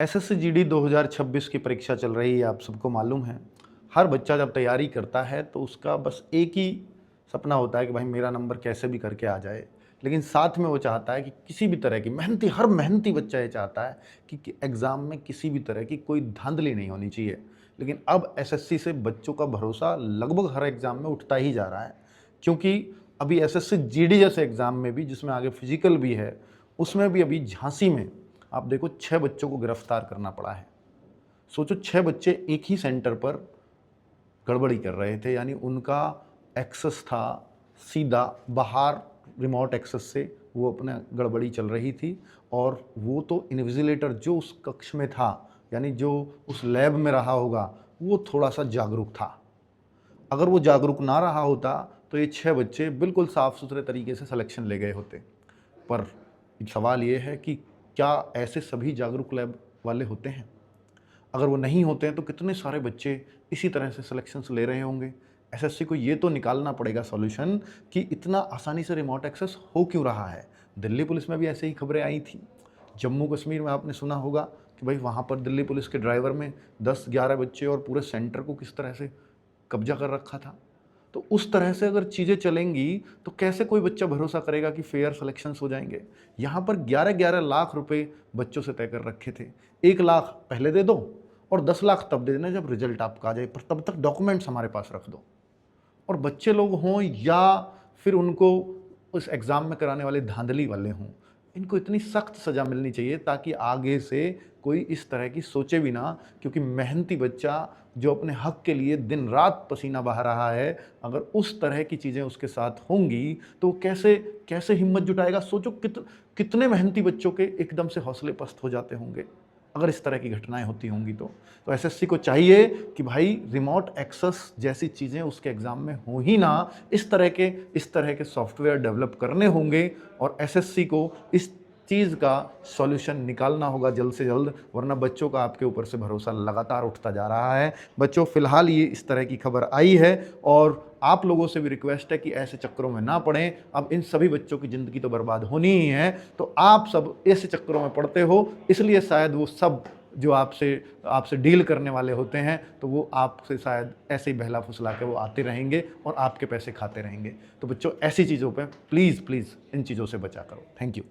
SSC GD 2026 की परीक्षा चल रही है, आप सबको मालूम है। हर बच्चा जब तैयारी करता है तो उसका बस एक ही सपना होता है कि भाई मेरा नंबर कैसे भी करके आ जाए। लेकिन साथ में वो चाहता है कि किसी भी तरह की हर मेहनती बच्चा ये चाहता है कि एग्ज़ाम में किसी भी तरह की कोई धांधली नहीं होनी चाहिए। लेकिन अब एसएससी से बच्चों का भरोसा लगभग हर एग्ज़ाम में उठता ही जा रहा है। क्योंकि अभी एसएससी जीडी जैसे एग्ज़ाम में भी, जिसमें आगे फिजिकल भी है, उसमें भी अभी झांसी में आप देखो 6 बच्चों को गिरफ्तार करना पड़ा है। सोचो 6 बच्चे एक ही सेंटर पर गड़बड़ी कर रहे थे, यानी उनका एक्सेस था सीधा बाहर, रिमोट एक्सेस से वो अपने गड़बड़ी चल रही थी। और वो तो इन्विजिलेटर जो उस कक्ष में था, यानी जो उस लैब में रहा होगा, वो थोड़ा-सा जागरूक था। अगर वो जागरूक ना रहा होता तो ये 6 बच्चे बिल्कुल साफ-सुथरे तरीके से सिलेक्शन ले गए होते। पर सवाल ये है कि क्या ऐसे सभी जागरूक लैब वाले होते हैं? अगर वो नहीं होते हैं तो कितने सारे बच्चे इसी तरह से सिलेक्शंस ले रहे होंगे? एसएससी को ये तो निकालना पड़ेगा सॉल्यूशन कि इतना आसानी से रिमोट एक्सेस हो क्यों रहा है? दिल्ली पुलिस में भी ऐसे ही खबरें आई थी। जम्मू कश्मीर में आपने सुना होगा कि भाई वहाँ पर दिल्ली पुलिस के ड्राइवर में 10-11 बच्चे और पूरे सेंटर को किस तरह से कब्जा कर रखा था। तो उस तरह से अगर चीज़ें चलेंगी तो कैसे कोई बच्चा भरोसा करेगा कि फेयर सिलेक्शंस हो जाएंगे। यहाँ पर 11-11 लाख रुपए बच्चों से तय कर रखे थे। 1 लाख पहले दे दो और 10 लाख तब दे देना जब रिजल्ट आपका आ जाए, पर तब तक डॉक्यूमेंट्स हमारे पास रख दो। और बच्चे लोग हों या फिर उनको उस एग्ज़ाम में कराने वाले धांधली वाले हों, इनको इतनी सख्त सज़ा मिलनी चाहिए ताकि आगे से कोई इस तरह की सोचे भी ना। क्योंकि मेहनती बच्चा जो अपने हक के लिए दिन रात पसीना बहा रहा है, अगर उस तरह की चीज़ें उसके साथ होंगी तो कैसे कैसे हिम्मत जुटाएगा। सोचो कितने मेहनती बच्चों के एकदम से हौसले पस्त हो जाते होंगे अगर इस तरह की घटनाएं होती होंगी। तो एसएससी को चाहिए कि भाई रिमोट एक्सेस जैसी चीज़ें उसके एग्ज़ाम में हो ही ना। इस तरह के सॉफ्टवेयर डेवलप करने होंगे और एसएससी को इस चीज़ का सॉल्यूशन निकालना होगा जल्द से जल्द, वरना बच्चों का आपके ऊपर से भरोसा लगातार उठता जा रहा है। बच्चों, फिलहाल ये इस तरह की खबर आई है और आप लोगों से भी रिक्वेस्ट है कि ऐसे चक्करों में ना पड़ें। अब इन सभी बच्चों की ज़िंदगी तो बर्बाद होनी ही है, तो आप सब ऐसे चक्करों में पड़ते हो, इसलिए शायद वो सब जो आपसे आपसे डील करने वाले होते हैं तो वो आपसे शायद ऐसे ही बहला फुसला के वो आते रहेंगे और आपके पैसे खाते रहेंगे। तो बच्चों, ऐसी चीज़ों पे प्लीज़ इन चीज़ों से बचा करो। Thank you.